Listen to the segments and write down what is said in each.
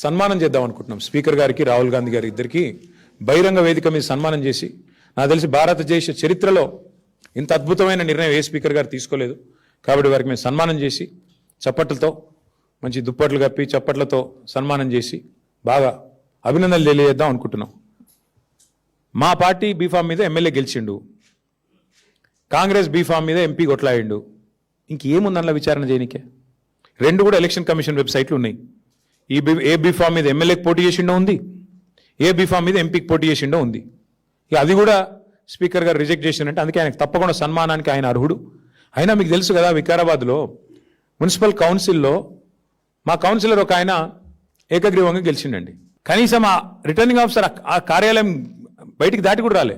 సన్మానం చేద్దాం అనుకుంటున్నాం స్పీకర్ గారికి రాహుల్ గాంధీ గారి ఇద్దరికి బహిరంగ వేదిక మీద సన్మానం చేసి నాకు తెలిసి భారతదేశ చరిత్రలో ఇంత అద్భుతమైన నిర్ణయం ఏ స్పీకర్ గారు తీసుకోలేదు కాబట్టి వారికి మేము సన్మానం చేసి చప్పట్లతో మంచి దుప్పట్లు కప్పి చప్పట్లతో సన్మానం చేసి బాగా అభినందనలు తెలియజేద్దాం అనుకుంటున్నాం. మా పార్టీ బీఫామ్ మీద ఎమ్మెల్యే గెలిచిండు, కాంగ్రెస్ బీఫామ్ మీద ఎంపీ కొట్లాడిండు, ఇంకేముందన్న విచారణ చేయనికే? రెండు కూడా ఎలక్షన్ కమిషన్ వెబ్సైట్లు ఉన్నాయి. ఏ బీఫామ్ మీద ఎమ్మెల్యేకి పోటీ చేసిండో ఉంది, ఏ బీఫామ్ మీద ఎంపీకి పోటీ చేసిండో ఉంది. ఇక అది కూడా స్పీకర్ గారు రిజెక్ట్ చేసిందంటే అందుకే ఆయనకు తప్పకుండా సన్మానానికి ఆయన అర్హుడు. అయినా మీకు తెలుసు కదా, వికారాబాద్లో మున్సిపల్ కౌన్సిల్లో మా కౌన్సిలర్ ఒక ఆయన ఏకగ్రీవంగా గెలిచిండండి. కనీసం ఆ రిటర్నింగ్ ఆఫీసర్ ఆ కార్యాలయం బయటికి దాటి కూడా రాలే.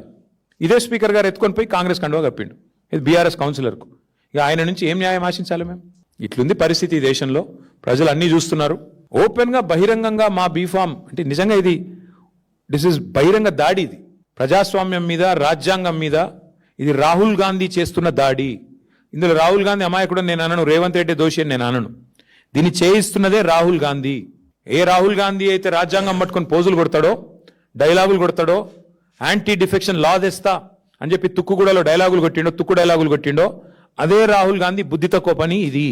ఇదే స్పీకర్ గారు ఎత్తుకొని పోయి కాంగ్రెస్ కండువా కప్పిండు. ఇది బీఆర్ఎస్ కౌన్సిలర్కు. ఇక ఆయన నుంచి ఏం న్యాయం ఆశించాలి మేము? ఇట్లుంది పరిస్థితి ఈ దేశంలో. ప్రజలు అన్నీ చూస్తున్నారు. ఓపెన్గా బహిరంగంగా మా బీఫామ్ అంటే నిజంగా దిస్ ఇస్ బహిరంగ దాడి. ఇది ప్రజాస్వామ్యం మీద, రాజ్యాంగం మీద ఇది రాహుల్ గాంధీ చేస్తున్న దాడి. ఇందులో రాహుల్ గాంధీ అమాయకుడు నేను అనను, రేవంత్ రెడ్డి దోషి అని నేను అనను. దీన్ని చేయిస్తున్నదే రాహుల్ గాంధీ. ఏ రాహుల్ గాంధీ అయితే రాజ్యాంగం పట్టుకొని పోజులు కొడతాడో, డైలాగులు కొడతాడో, యాంటీ డిఫెక్షన్ లా తెస్తా అని చెప్పి తుక్కుగూడలో తుక్కు డైలాగులు కొట్టిండో అదే రాహుల్ గాంధీ బుద్ధి తక్కువ పని ఇది.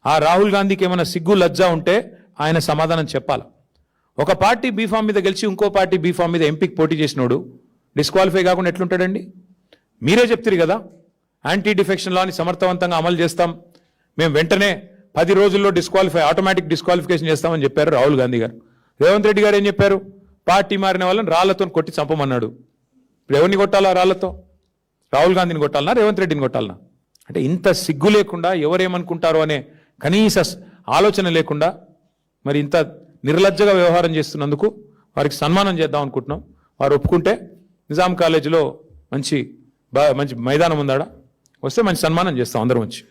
ఆ రాహుల్ గాంధీకి ఏమైనా సిగ్గు లజ్జ ఉంటే ఆయన సమాధానం చెప్పాలి. ఒక పార్టీ బీఫామ్ మీద గెలిచి ఇంకో పార్టీ బీఫామ్ మీద ఎంపీకి పోటీ చేసినోడు డిస్క్వాలిఫై కాకుండా ఎట్లుంటాడండి? మీరే చెప్తారు కదా, యాంటీ డిఫెక్షన్ లాని సమర్థవంతంగా అమలు చేస్తాం, మేము వెంటనే 10 రోజుల్లో ఆటోమేటిక్ డిస్క్వాలిఫికేషన్ చేస్తామని చెప్పారు రాహుల్ గాంధీ గారు. రేవంత్ రెడ్డి గారు ఏం చెప్పారు? పార్టీ మారిన వాళ్ళని రాళ్లతో కొట్టి చంపమన్నాడు. ఇప్పుడు ఎవరిని కొట్టాలా రాళ్లతో? రాహుల్ గాంధీని కొట్టాలనా, రేవంత్ రెడ్డిని కొట్టాలనా? అంటే ఇంత సిగ్గు లేకుండా, ఎవరేమనుకుంటారో అనే కనీస ఆలోచన లేకుండా మరి ఇంత నిర్లజ్జగా వ్యవహారం చేస్తున్నందుకు వారికి సన్మానం చేద్దాం అనుకుంటున్నాం. వారు ఒప్పుకుంటే నిజాం కాలేజీలో మంచి మైదానం ఉందాడ వస్తే మంచి సన్మానం చేస్తాం అందరం వచ్చి.